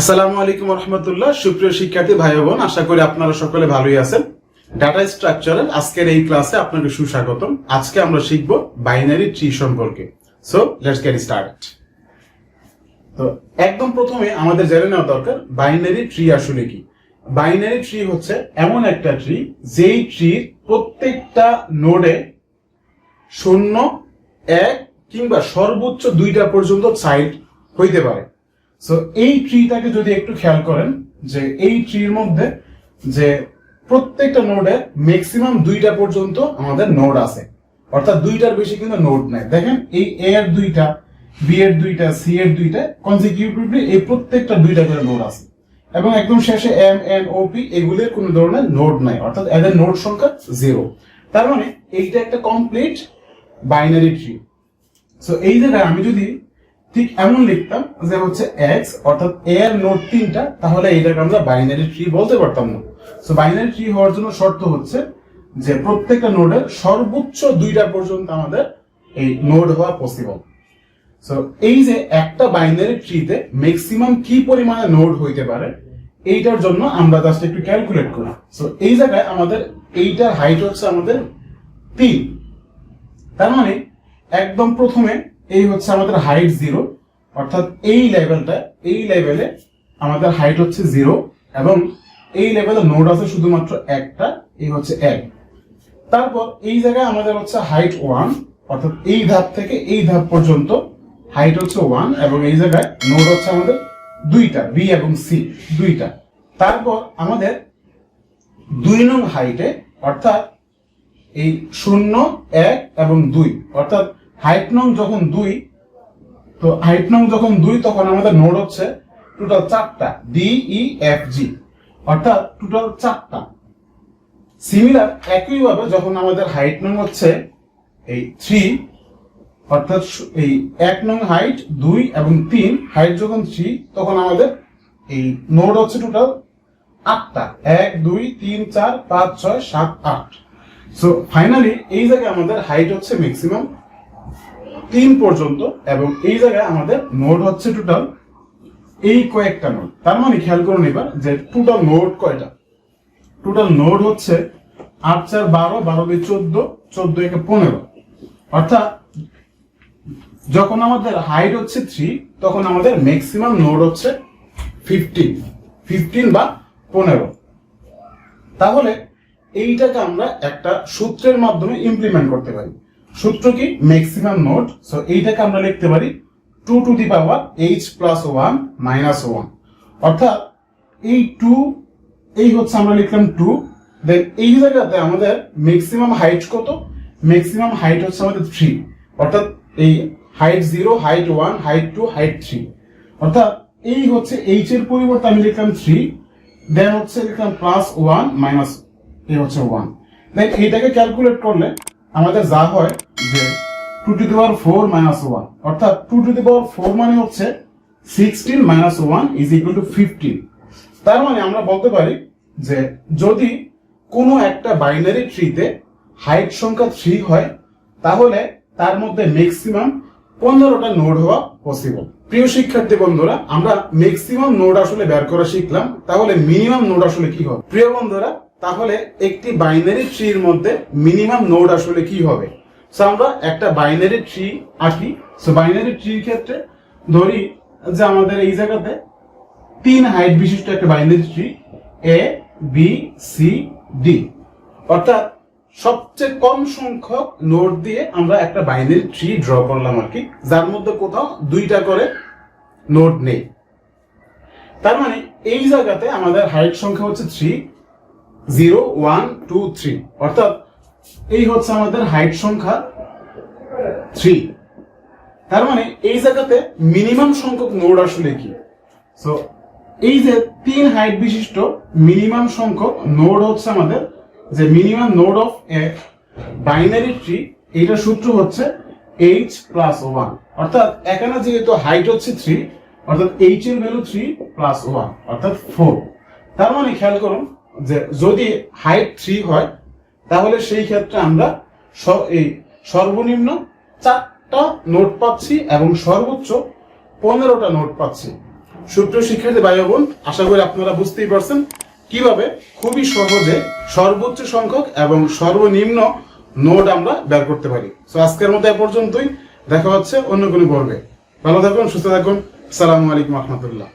আসসালামু আলাইকুম রহমতুল্লাহ। সুপ্রিয় শিক্ষার্থী ভাই বোন, আশা করি আপনারা সকলে ভালোই আছেন। ডাটা স্ট্রাকচারের আজকের এই ক্লাসে আপনাকে সুস্বাগতম। আজকে আমরা শিখব বাইনারি ট্রি সম্পর্কে। So let's get started. তো একদম প্রথমে আমাদের জেনে নেওয়া দরকার বাইনারি ট্রি আসলে কি। বাইনারি ট্রি হচ্ছে এমন একটা ট্রি যেই ট্রির প্রত্যেকটা নোডে 0, 1 কিংবা সর্বোচ্চ 2টা পর্যন্ত সাইড হইতে পারে। সো এই ট্রিটাকে যদি একটু খেয়াল করেন যে এই ট্রির মধ্যে যে প্রত্যেকটা নোডে ম্যাক্সিমাম 2টা পর্যন্ত আমাদের নোড আছে, অর্থাৎ 2টার বেশি কিন্তু নোড নাই। দেখেন এই এ এর 2টা, বি এর 2টা, সি এর 2টা কনসিকিউটিভলি এই প্রত্যেকটা 2টা করে নোড আছে এবং একদম শেষে এম এন ও পি এগুলির কোনো ধরনের নোড নাই, অর্থাৎ এদের নোড সংখ্যা 0। তার মানে এইটা একটা কমপ্লিট বাইনারি ট্রি। সো এই জায়গায় আমি যদি ঠিক এমন লিখতাম যে হচ্ছে এক্স, অর্থাৎ এ এর নোড 3টা, তাহলে এইটাকে আমরা বাইনারি ট্রি বলতে পারতাম না। সো বাইনারি ট্রি হওয়ার জন্য শর্ত হচ্ছে যে প্রত্যেকটা নোডের সর্বোচ্চ 2টা পর্যন্ত আমাদের এই নোড হওয়া পসিবল। সো এই যে একটা বাইনারি ট্রিতে ম্যাক্সিমাম কি পরিমাণে নোড হইতে পারে এইটার জন্য আমরা জাস্ট একটু ক্যালকুলেট করি। সো এই জায়গায় আমাদের এইটার হাইট হচ্ছে আমাদের 3। তার মানে একদম প্রথমে এই হচ্ছে আমাদের হাইট 0, অর্থাৎ এই লেভেলে আমাদের হাইট হচ্ছে 0 এবং এই লেভেলে নোড আছে শুধুমাত্র একটা, এই হচ্ছে 1। তারপর এই জায়গায় আমাদের হচ্ছে হাইট 1, অর্থাৎ এই ধাপ থেকে এই ধাপ পর্যন্ত হাইট হচ্ছে 1 এবং এই জায়গায় নোড হচ্ছে আমাদের 2টা, বি এবং সি 2টা। তারপর আমাদের 2 নং হাইটে, অর্থাৎ এই 0, 1 এবং 2, অর্থাৎ হাইট নং যখন 2, তো হাইট নং যখন 2 তখন আমাদের নোড হচ্ছে টোটাল 4টা, ডি ই এফ জি, অর্থাৎ টোটাল 4টা। সিমিলার একইভাবে যখন আমাদের হাইট নং হচ্ছে এই 3, অর্থাৎ এই 1 নং হাইট, 2 এবং 3 হাইট যখন 3 তখন আমাদের এই নোড হচ্ছে টোটাল 8টা, 1 2 3 4 5 6 7 8। সো ফাইনালি এই জায়গায় আমাদের হাইট হচ্ছে ম্যাক্সিমাম 3 পর্যন্ত এবং এই জায়গায় আমাদের নোড হচ্ছে টোটাল এই কয়েকটা নোড। তার মানে খেয়াল করুন এবার যে টোটাল নোড কয়টা। টোটাল নোড হচ্ছে 8 4 12, 12 2 14, 14 1 15, অর্থাৎ যখন আমাদের হাইট হচ্ছে 3 তখন আমাদের ম্যাক্সিমাম নোড হচ্ছে 15 বা 15। তাহলে এইটাকে আমরা একটা সূত্রের মাধ্যমে ইমপ্লিমেন্ট করতে পারি। সূত্র কি? Maximum node. সো এইটাকে আমরা লিখতে পারি 2 to the power h plus 1 minus 1, অর্থাৎ এই 2 এই হচ্ছে আমরা লিখলাম 2, দেন এই জায়গাতে আমাদের ম্যাক্সিমাম হাইট কত? ম্যাক্সিমাম হাইট হচ্ছে আমাদের 3, অর্থাৎ এই হাইট 0, হাইট 1, হাইট 2, হাইট 3, অর্থাৎ এই হচ্ছে h এর পরিবর্তে আমি লিখলাম 3, দেন হচ্ছে লিখলাম প্লাস 1 মাইনাস এই হচ্ছে 1। দেন এইটাকে ক্যালকুলেট করলে আমাদের যা হয় যে 2 টু দি পাওয়ার 4 মাইনাস 1, অর্থাৎ 2 টু দি পাওয়ার 4 মানে হচ্ছে 16 মাইনাস 1 ইজ ইকুয়াল টু 15। তার মানে আমরা বলতে পারি যে যদি কোনো একটা বাইনারি ট্রিতে হাইট সংখ্যা 3 হয় তাহলে তার মধ্যে ম্যাক্সিমাম 15টা নোড হওয়া পসিবল। প্রিয় শিক্ষার্থী বন্ধুরা, আমরা ম্যাক্সিমাম নোড আসলে বের করা শিখলাম, তাহলে মিনিমাম নোড আসলে কি হবে? প্রিয় বন্ধুরা, তাহলে একটি বাইনারি ট্রির মধ্যে মিনিমাম নোড আসলে কি হবে? সো আমরা একটা বাইনারি ট্রি আঁকি। সো বাইনারি ট্রির ক্ষেত্রে ধরি যে আমাদের এই জায়গাতে 3 হাইট বিশিষ্ট একটা binary tree A B C D, অর্থাৎ সবচেয়ে কম সংখ্যক নোড দিয়ে আমরা একটা বাইনারি ট্রি ড্র করলাম আর কি, যার মধ্যে কোথাও 2টা করে নোড নেই। তার মানে এই জায়গাতে আমাদের হাইট সংখ্যা হচ্ছে 3, 0 1 2 3, অর্থাৎ এই হচ্ছে আমাদের হাইট সংখ্যা 3। তার মানে এই জায়গাতে মিনিমাম সংখ্যক নোড আসলে কি? সো এই যে 3 হাইট বিশিষ্ট মিনিমাম সংখ্যক নোড হচ্ছে আমাদের যে minimum node of A binary tree, এইটার সূত্র হচ্ছে h প্লাস 1, অর্থাৎ এখানে যেহেতু হাইট হচ্ছে 3, অর্থাৎ h এর ভ্যালু 3 প্লাস 1 অর্থাৎ 4। তার মানে খেয়াল করুন যে যদি হাইট 3 হয় তাহলে সেই ক্ষেত্রে আমরা এই সর্বনিম্ন 4টা নোড পাচ্ছি এবং সর্বোচ্চ 15টা নোড পাচ্ছি। সুপ্রিয় শিক্ষার্থী ভাই বোন, আশা করি আপনারা বুঝতেই পারছেন কিভাবে খুবই সহজে সর্বোচ্চ সংখ্যক এবং সর্বনিম্ন নোট আমরা বের করতে পারি। তো আজকের মতো এ পর্যন্তই, দেখা হচ্ছে অন্য কোনো পর্বে। ভালো থাকুন, সুস্থ থাকুন। আসসালামু আলাইকুম রহমতুল্লাহ।